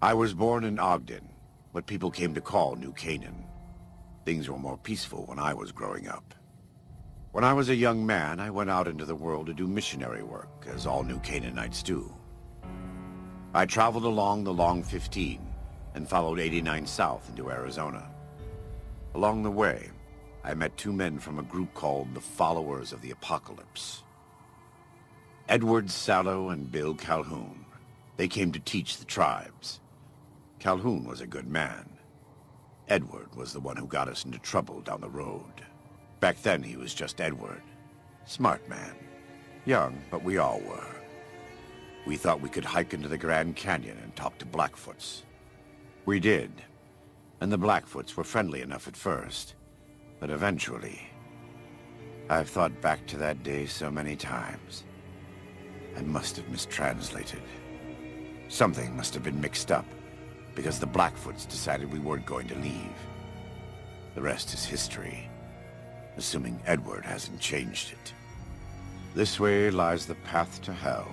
I was born in Ogden, what people came to call New Canaan. Things were more peaceful when I was growing up. When I was a young man, I went out into the world to do missionary work, as all New Canaanites do. I traveled along the Long 15 and followed 89 south into Arizona. Along the way, I met two men from a group called the Followers of the Apocalypse. Edward Sallow and Bill Calhoun. They came to teach the tribes. Calhoun was a good man. Edward was the one who got us into trouble down the road. Back then, he was just Edward. Smart man. Young, but we all were. We thought we could hike into the Grand Canyon and talk to Blackfoots. We did. And the Blackfoots were friendly enough at first. But eventually... I've thought back to that day so many times. I must have mistranslated. Something must have been mixed up, because the Blackfoots decided we weren't going to leave. The rest is history, assuming Edward hasn't changed it. This way lies the path to hell.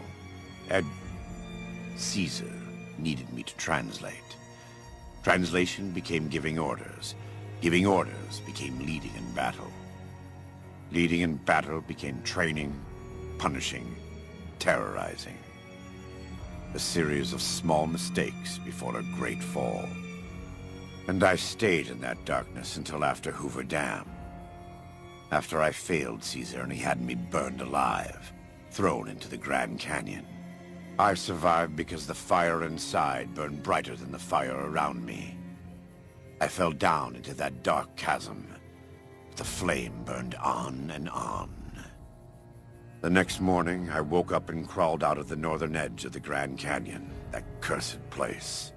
Caesar needed me to translate. Translation became giving orders. Giving orders became leading in battle. Leading in battle became training, punishing, terrorizing. A series of small mistakes before a great fall. And I stayed in that darkness until after Hoover Dam. After I failed Caesar and he had me burned alive, thrown into the Grand Canyon. I survived because the fire inside burned brighter than the fire around me. I fell down into that dark chasm. The flame burned on and on. The next morning, I woke up and crawled out of the northern edge of the Grand Canyon, that cursed place.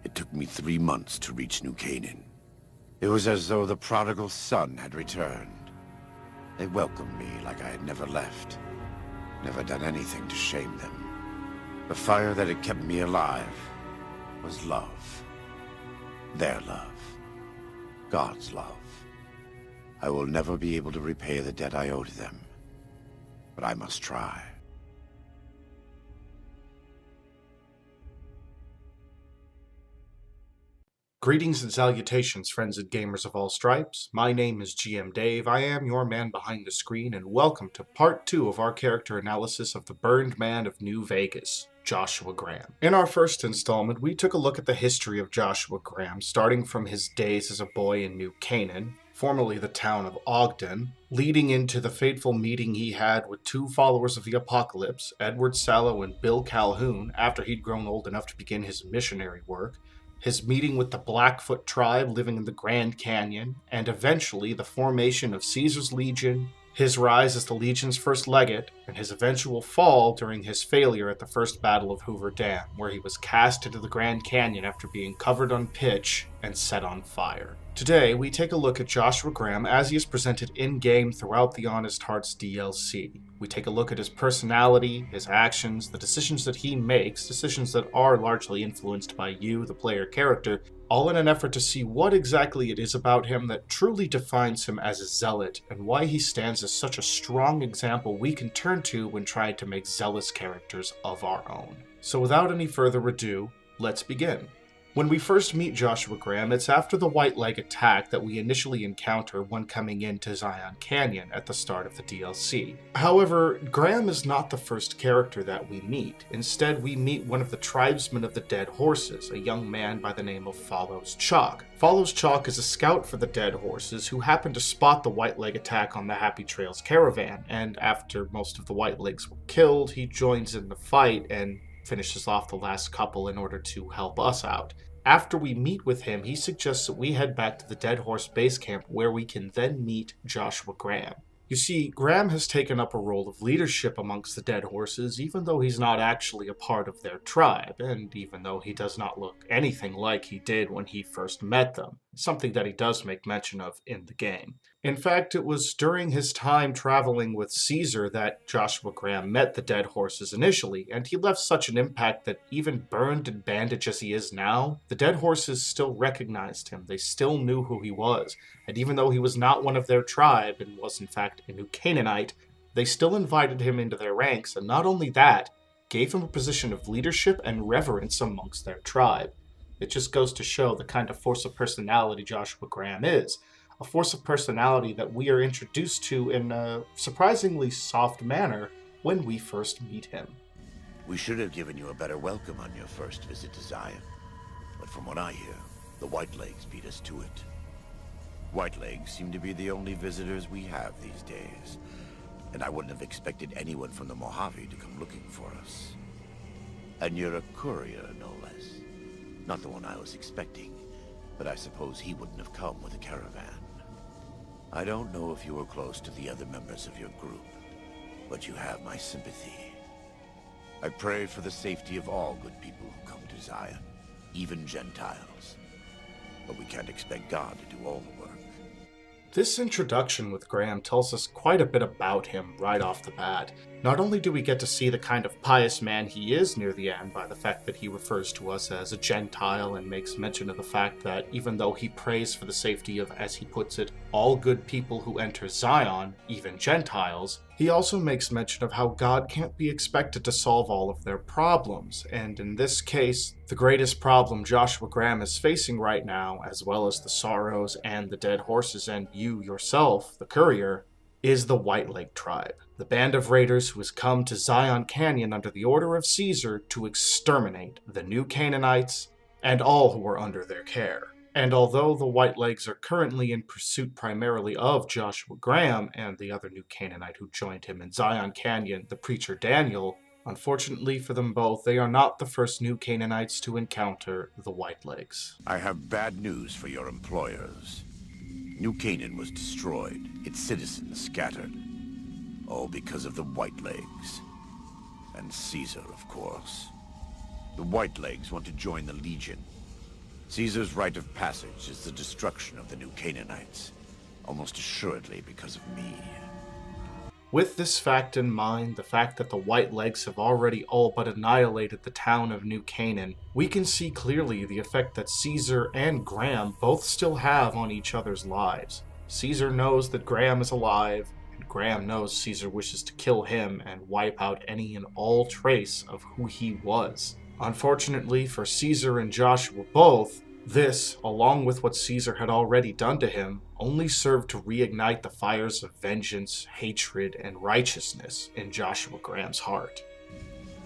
It took me 3 months to reach New Canaan. It was as though the prodigal son had returned. They welcomed me like I had never left, never done anything to shame them. The fire that had kept me alive was love. Their love. God's love. I will never be able to repay the debt I owe to them. But I must try. Greetings and salutations, friends and gamers of all stripes. My name is GM Dave. I am your man behind the screen, and welcome to part 2 of our character analysis of the Burned Man of New Vegas, Joshua Graham. In our first installment, we took a look at the history of Joshua Graham, starting from his days as a boy in New Canaan, formerly the town of Ogden, leading into the fateful meeting he had with two followers of the apocalypse, Edward Sallow and Bill Calhoun, after he'd grown old enough to begin his missionary work, his meeting with the Blackfoot tribe living in the Grand Canyon, and eventually the formation of Caesar's Legion, his rise as the Legion's first legate, and his eventual fall during his failure at the First Battle of Hoover Dam, where he was cast into the Grand Canyon after being covered on pitch and set on fire. Today, we take a look at Joshua Graham as he is presented in-game throughout the Honest Hearts DLC. We take a look at his personality, his actions, the decisions that he makes, decisions that are largely influenced by you, the player character, all in an effort to see what exactly it is about him that truly defines him as a zealot, and why he stands as such a strong example we can turn to when trying to make zealous characters of our own. So without any further ado, let's begin. When we first meet Joshua Graham, it's after the White Leg attack that we initially encounter when coming into Zion Canyon at the start of the DLC. However, Graham is not the first character that we meet. Instead, we meet one of the tribesmen of the Dead Horses, a young man by the name of Follows Chalk. Follows Chalk is a scout for the Dead Horses who happened to spot the White Leg attack on the Happy Trails caravan, and after most of the White Legs were killed, he joins in the fight and finishes off the last couple in order to help us out. After we meet with him, he suggests that we head back to the Dead Horse base camp where we can then meet Joshua Graham. You see, Graham has taken up a role of leadership amongst the Dead Horses, even though he's not actually a part of their tribe, and even though he does not look anything like he did when he first met them, something that he does make mention of in the game. In fact, it was during his time traveling with Caesar that Joshua Graham met the Dead Horses initially, and he left such an impact that even burned and bandaged as he is now, the Dead Horses still recognized him. They still knew who he was, and even though he was not one of their tribe and was in fact a New Canaanite, they still invited him into their ranks, and not only that, gave him a position of leadership and reverence amongst their tribe. It just goes to show the kind of force of personality Joshua Graham is. A force of personality that we are introduced to in a surprisingly soft manner when we first meet him. We should have given you a better welcome on your first visit to Zion. But from what I hear, the Whitelegs beat us to it. Whitelegs seem to be the only visitors we have these days. And I wouldn't have expected anyone from the Mojave to come looking for us. And you're a courier, no less. Not the one I was expecting, but I suppose he wouldn't have come with a caravan. I don't know if you were close to the other members of your group, but you have my sympathy. I pray for the safety of all good people who come to Zion, even Gentiles. But we can't expect God to do all the work. This introduction with Graham tells us quite a bit about him right off the bat. Not only do we get to see the kind of pious man he is near the end by the fact that he refers to us as a Gentile and makes mention of the fact that even though he prays for the safety of, as he puts it, all good people who enter Zion, even Gentiles, he also makes mention of how God can't be expected to solve all of their problems, and in this case, the greatest problem Joshua Graham is facing right now, as well as the sorrows and the dead horses and you yourself, the courier, is the Whiteleg tribe, the band of raiders who has come to Zion Canyon under the order of Caesar to exterminate the new Canaanites and all who are under their care. And although the Whitelegs are currently in pursuit primarily of Joshua Graham and the other new Canaanite who joined him in Zion Canyon, the preacher Daniel, unfortunately for them both, they are not the first new Canaanites to encounter the Whitelegs. I have bad news for your employers. New Canaan was destroyed, its citizens scattered. All because of the Whitelegs. And Caesar, of course. The Whitelegs want to join the Legion. Caesar's rite of passage is the destruction of the new Canaanites, almost assuredly because of me. With this fact in mind, the fact that the Whitelegs have already all but annihilated the town of New Canaan, we can see clearly the effect that Caesar and Graham both still have on each other's lives. Caesar knows that Graham is alive, and Graham knows Caesar wishes to kill him and wipe out any and all trace of who he was. Unfortunately for Caesar and Joshua both, this, along with what Caesar had already done to him, only served to reignite the fires of vengeance, hatred, and righteousness in Joshua Graham's heart.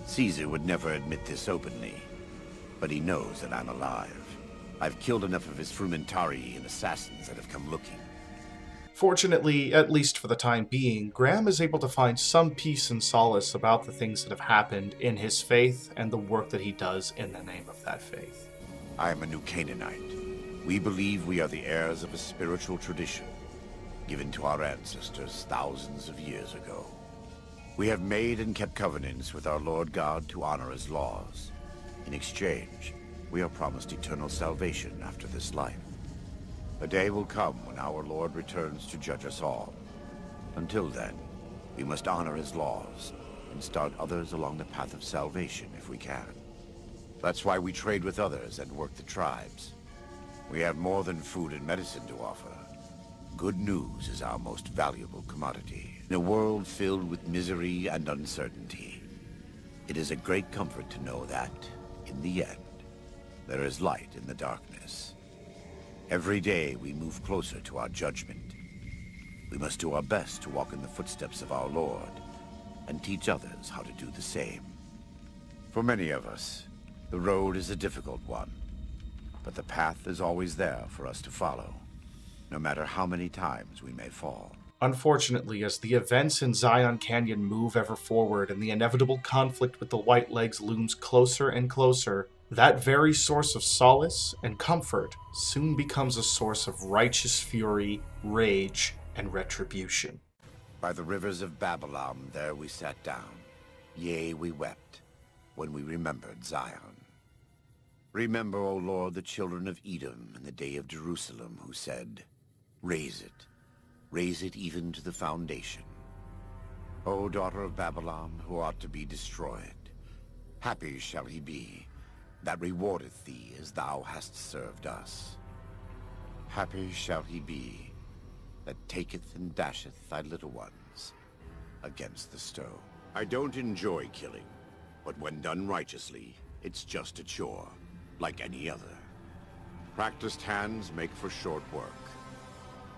Caesar would never admit this openly, but he knows that I'm alive. I've killed enough of his frumentarii and assassins that have come looking. Fortunately, at least for the time being, Graham is able to find some peace and solace about the things that have happened in his faith and the work that he does in the name of that faith. I am a new Canaanite. We believe we are the heirs of a spiritual tradition given to our ancestors thousands of years ago. We have made and kept covenants with our Lord God to honor his laws. In exchange, we are promised eternal salvation after this life. A day will come when our Lord returns to judge us all. Until then, we must honor his laws and start others along the path of salvation if we can. That's why we trade with others and work the tribes. We have more than food and medicine to offer. Good news is our most valuable commodity. In a world filled with misery and uncertainty, it is a great comfort to know that, in the end, there is light in the darkness. Every day we move closer to our judgment. We must do our best to walk in the footsteps of our Lord and teach others how to do the same. For many of us, the road is a difficult one, but the path is always there for us to follow, no matter how many times we may fall. Unfortunately, as the events in Zion Canyon move ever forward and the inevitable conflict with the Whitelegs looms closer and closer, that very source of solace and comfort soon becomes a source of righteous fury, rage, and retribution. By the rivers of Babylon there we sat down, yea, we wept, when we remembered Zion. Remember, O Lord, the children of Edom in the day of Jerusalem, who said, raise it even to the foundation. O daughter of Babylon, who ought to be destroyed, happy shall he be that rewardeth thee as thou hast served us. Happy shall he be that taketh and dasheth thy little ones against the stone. I don't enjoy killing, But when done righteously, it's just a chore, like any other. Practiced hands make for short work,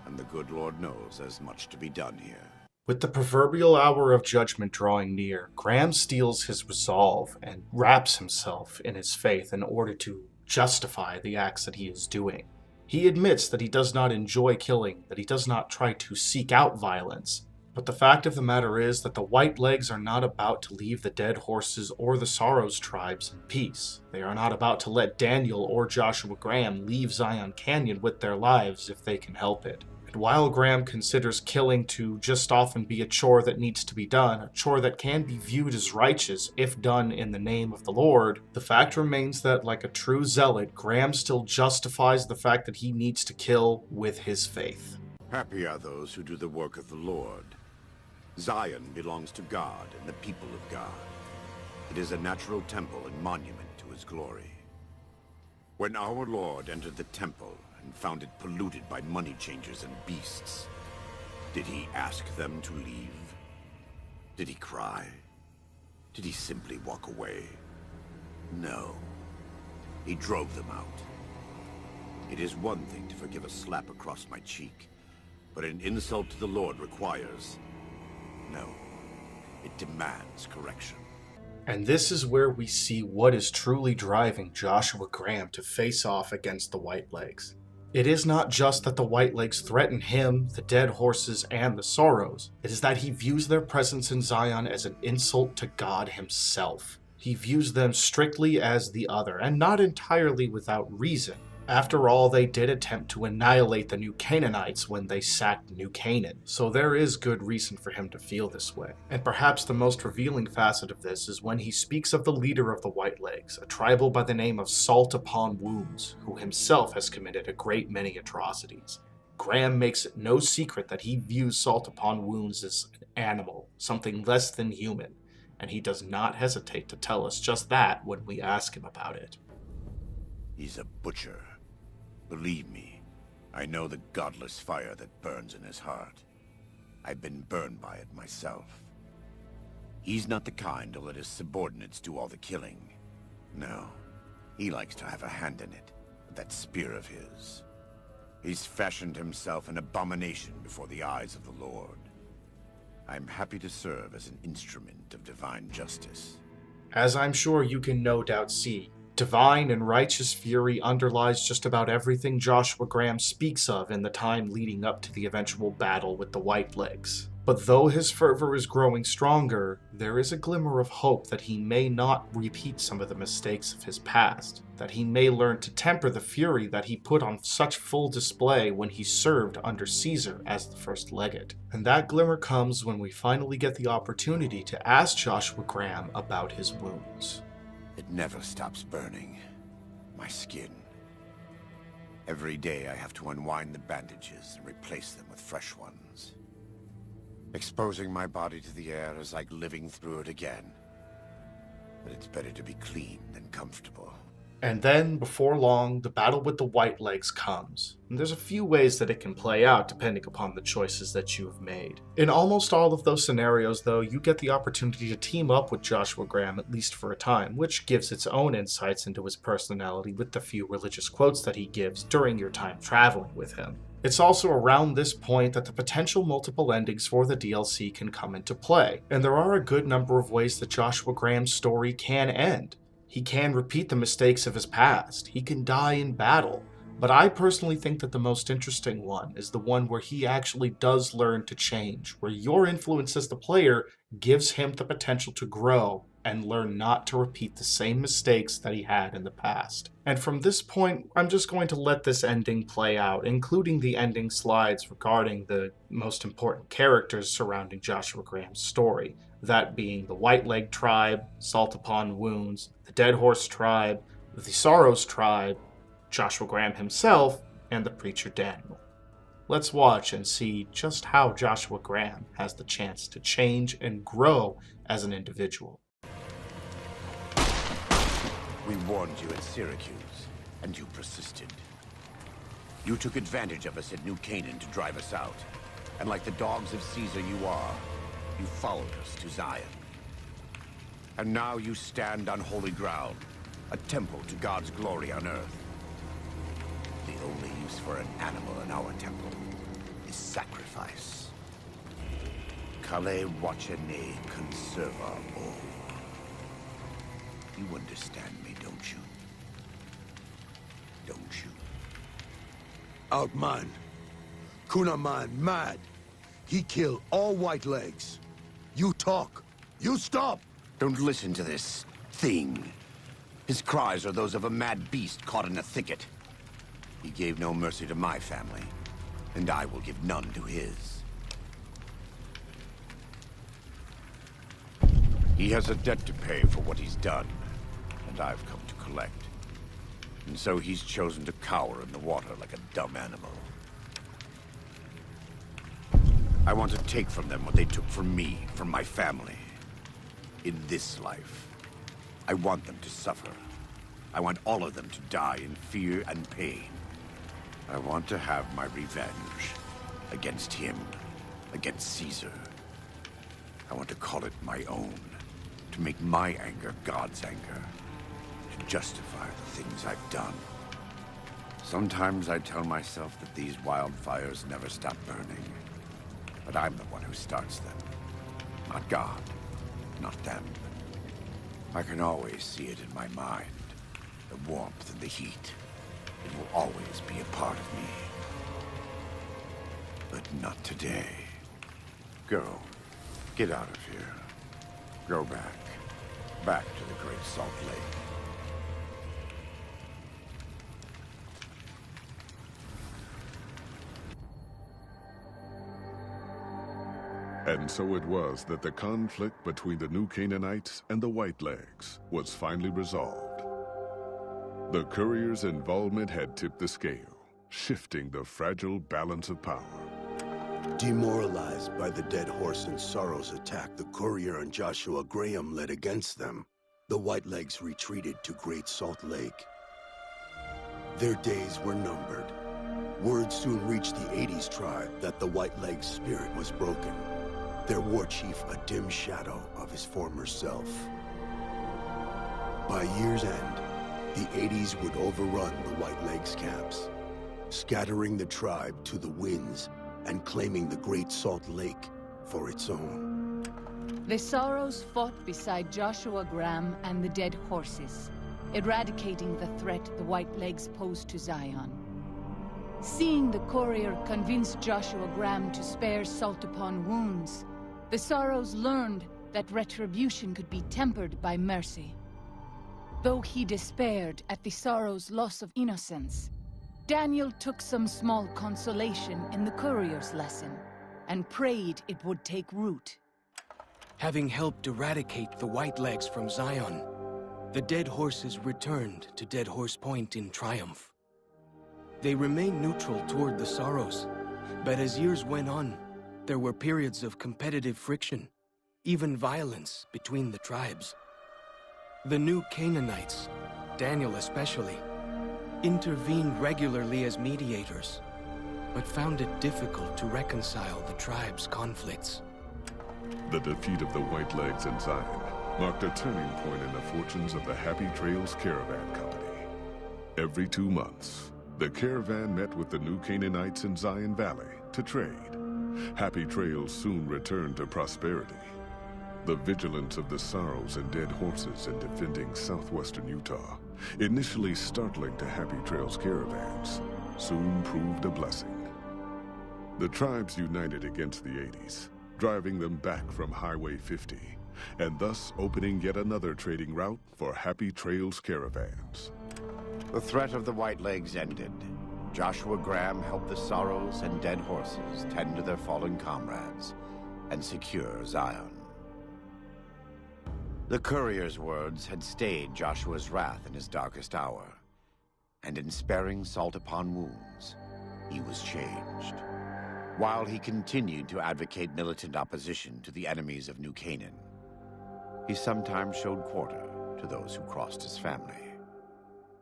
and the good Lord knows there's much to be done here. With the proverbial hour of judgment drawing near, Graham steels his resolve and wraps himself in his faith in order to justify the acts that he is doing. He admits that he does not enjoy killing, that he does not try to seek out violence, but the fact of the matter is that the White Legs are not about to leave the Dead Horses or the Sorrows tribes in peace. They are not about to let Daniel or Joshua Graham leave Zion Canyon with their lives if they can help it. And while Graham considers killing to just often be a chore that needs to be done, a chore that can be viewed as righteous if done in the name of the Lord, the fact remains that, like a true zealot, Graham still justifies the fact that he needs to kill with his faith. Happy are those who do the work of the Lord. Zion belongs to God and the people of God. It is a natural temple and monument to his glory. When our Lord entered the temple and found it polluted by money changers and beasts, did he ask them to leave? Did he cry? Did he simply walk away? No. He drove them out. It is one thing to forgive a slap across my cheek, but an insult to the Lord requires... No, it demands correction. And this is where we see what is truly driving Joshua Graham to face off against the White Legs. It is not just that the White Legs threaten him, the Dead Horses, and the Sorrows. It is that he views their presence in Zion as an insult to God himself. He views them strictly as the other, and not entirely without reason. After all, they did attempt to annihilate the New Canaanites when they sacked New Canaan, so there is good reason for him to feel this way. And perhaps the most revealing facet of this is when he speaks of the leader of the White Legs, a tribal by the name of Salt Upon Wounds, who himself has committed a great many atrocities. Graham makes it no secret that he views Salt Upon Wounds as an animal, something less than human, and he does not hesitate to tell us just that when we ask him about it. He's a butcher. Believe me, I know the godless fire that burns in his heart. I've been burned by it myself. He's not the kind to let his subordinates do all the killing. No, he likes to have a hand in it, with that spear of his. He's fashioned himself an abomination before the eyes of the Lord. I'm happy to serve as an instrument of divine justice. As I'm sure you can no doubt see, divine and righteous fury underlies just about everything Joshua Graham speaks of in the time leading up to the eventual battle with the White Legs. But though his fervor is growing stronger, there is a glimmer of hope that he may not repeat some of the mistakes of his past, that he may learn to temper the fury that he put on such full display when he served under Caesar as the first legate. And that glimmer comes when we finally get the opportunity to ask Joshua Graham about his wounds. It never stops burning. My skin. Every day I have to unwind the bandages and replace them with fresh ones. Exposing my body to the air is like living through it again. But it's better to be clean than comfortable. And then, before long, the battle with the White Legs comes. And there's a few ways that it can play out depending upon the choices that you have made. In almost all of those scenarios, though, you get the opportunity to team up with Joshua Graham, at least for a time, which gives its own insights into his personality with the few religious quotes that he gives during your time traveling with him. It's also around this point that the potential multiple endings for the DLC can come into play, and there are a good number of ways that Joshua Graham's story can end. He can repeat the mistakes of his past, he can die in battle, but I personally think that the most interesting one is the one where he actually does learn to change, where your influence as the player gives him the potential to grow and learn not to repeat the same mistakes that he had in the past. And from this point, I'm just going to let this ending play out, including the ending slides regarding the most important characters surrounding Joshua Graham's story, that being the White Leg tribe, Salt Upon Wounds, the Dead Horse tribe, the Sorrows tribe, Joshua Graham himself, and the preacher Daniel. Let's watch and see just how Joshua Graham has the chance to change and grow as an individual. We warned you at Syracuse, and you persisted. You took advantage of us at New Canaan to drive us out, and like the dogs of Caesar you are, you followed us to Zion. And now you stand on holy ground, a temple to God's glory on earth. The only use for an animal in our temple is sacrifice. Kale wachene conserva o. You understand me, don't you? Don't you? Outman. Kunaman mad. He kill all white legs. You talk. You stop. Don't listen to this thing. His cries are those of a mad beast caught in a thicket. He gave no mercy to my family, and I will give none to his. He has a debt to pay for what he's done, and I've come to collect. And so he's chosen to cower in the water like a dumb animal. I want to take from them what they took from me, from my family. In this life, I want them to suffer. I want all of them to die in fear and pain. I want to have my revenge against him, against Caesar. I want to call it my own, to make my anger God's anger, to justify the things I've done. Sometimes I tell myself that these wildfires never stop burning, but I'm the one who starts them, not God. Not them. I can always see it in my mind. The warmth and the heat. It will always be a part of me. But not today. Go. Get out of here. Go back. Back to the Great Salt Lake. And so it was that the conflict between the New Canaanites and the Whitelegs was finally resolved. The courier's involvement had tipped the scale, shifting the fragile balance of power. Demoralized by the dead horse and Sorrow's attack the courier and Joshua Graham led against them, the Whitelegs retreated to Great Salt Lake. Their days were numbered. Word soon reached the 80s tribe that the Whitelegs' spirit was broken. Their war chief a dim shadow of his former self. By year's end, the 80s would overrun the Whitelegs camps, scattering the tribe to the winds and claiming the Great Salt Lake for its own. The Sorrows fought beside Joshua Graham and the dead horses, eradicating the threat the Whitelegs posed to Zion. Seeing the courier convince Joshua Graham to spare salt upon wounds, the Sorrows learned that retribution could be tempered by mercy. Though he despaired at the Sorrows' loss of innocence, Daniel took some small consolation in the courier's lesson and prayed it would take root. Having helped eradicate the Whitelegs from Zion, the dead horses returned to Dead Horse Point in triumph. They remained neutral toward the Sorrows, but as years went on, there were periods of competitive friction, even violence between the tribes. The New Canaanites, Daniel especially, intervened regularly as mediators, but found it difficult to reconcile the tribe's conflicts. The defeat of the Whitelegs in Zion marked a turning point in the fortunes of the Happy Trails Caravan Company. Every 2 months, the caravan met with the New Canaanites in Zion Valley to trade. Happy Trails soon returned to prosperity. The vigilance of the Sorrows and dead horses in defending southwestern Utah, initially startling to Happy Trails caravans, soon proved a blessing. The tribes united against the 80s, driving them back from Highway 50, and thus opening yet another trading route for Happy Trails caravans. The threat of the Whitelegs ended. Joshua Graham helped the Sorrows and dead horses tend to their fallen comrades and secure Zion. The courier's words had stayed Joshua's wrath in his darkest hour, and in sparing salt upon wounds, he was changed. While he continued to advocate militant opposition to the enemies of New Canaan, he sometimes showed quarter to those who crossed his family.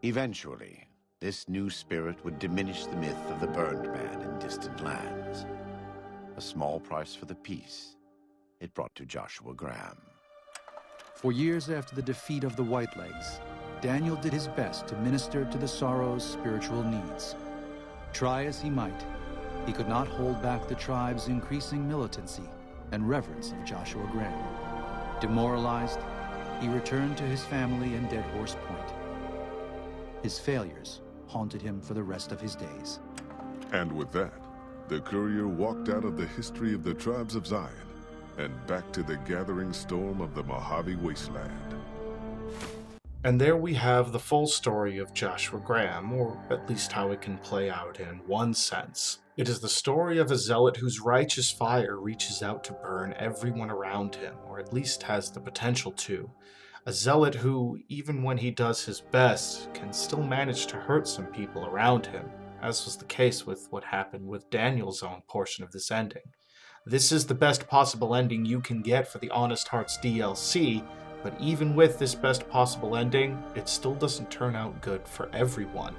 Eventually, this new spirit would diminish the myth of the burned man in distant lands. A small price for the peace it brought to Joshua Graham. For years after the defeat of the Whitelegs, Daniel did his best to minister to the Sorrow's spiritual needs. Try as he might, he could not hold back the tribe's increasing militancy and reverence of Joshua Graham. Demoralized, he returned to his family in Dead Horse Point. His failures haunted him for the rest of his days. And with that, the courier walked out of the history of the tribes of Zion and back to the gathering storm of the Mojave Wasteland. And there we have the full story of Joshua Graham, or at least how it can play out in one sense. It is the story of a zealot whose righteous fire reaches out to burn everyone around him, or at least has the potential to. A zealot who, even when he does his best, can still manage to hurt some people around him, as was the case with what happened with Daniel's own portion of this ending. This is the best possible ending you can get for the Honest Hearts DLC, but even with this best possible ending, it still doesn't turn out good for everyone.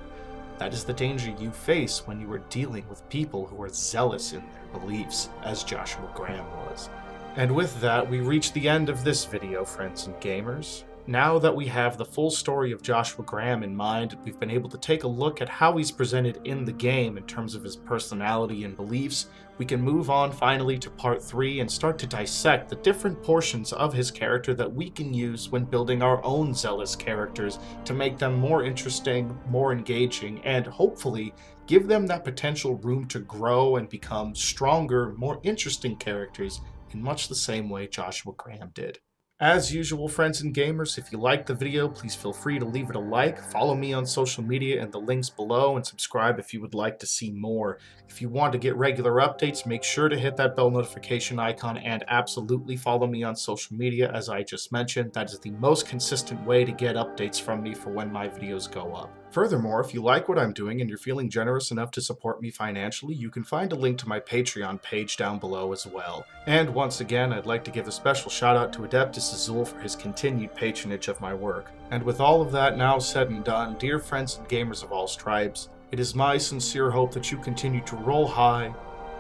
That is the danger you face when you are dealing with people who are zealous in their beliefs, as Joshua Graham was. And with that, we reach the end of this video, friends and gamers. Now that we have the full story of Joshua Graham in mind, we've been able to take a look at how he's presented in the game in terms of his personality and beliefs. We can move on finally to part 3 and start to dissect the different portions of his character that we can use when building our own zealous characters to make them more interesting, more engaging, and hopefully give them that potential room to grow and become stronger, more interesting characters in much the same way Joshua Graham did. As usual, friends and gamers, if you liked the video, please feel free to leave it a like, follow me on social media in the links below, and subscribe if you would like to see more. If you want to get regular updates, make sure to hit that bell notification icon and absolutely follow me on social media as I just mentioned. That is the most consistent way to get updates from me for when my videos go up. Furthermore, if you like what I'm doing and you're feeling generous enough to support me financially, you can find a link to my Patreon page down below as well. And once again, I'd like to give a special shout out to Adeptus Azul for his continued patronage of my work. And with all of that now said and done, dear friends and gamers of all stripes, it is my sincere hope that you continue to roll high,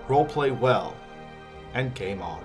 roleplay well, and game on.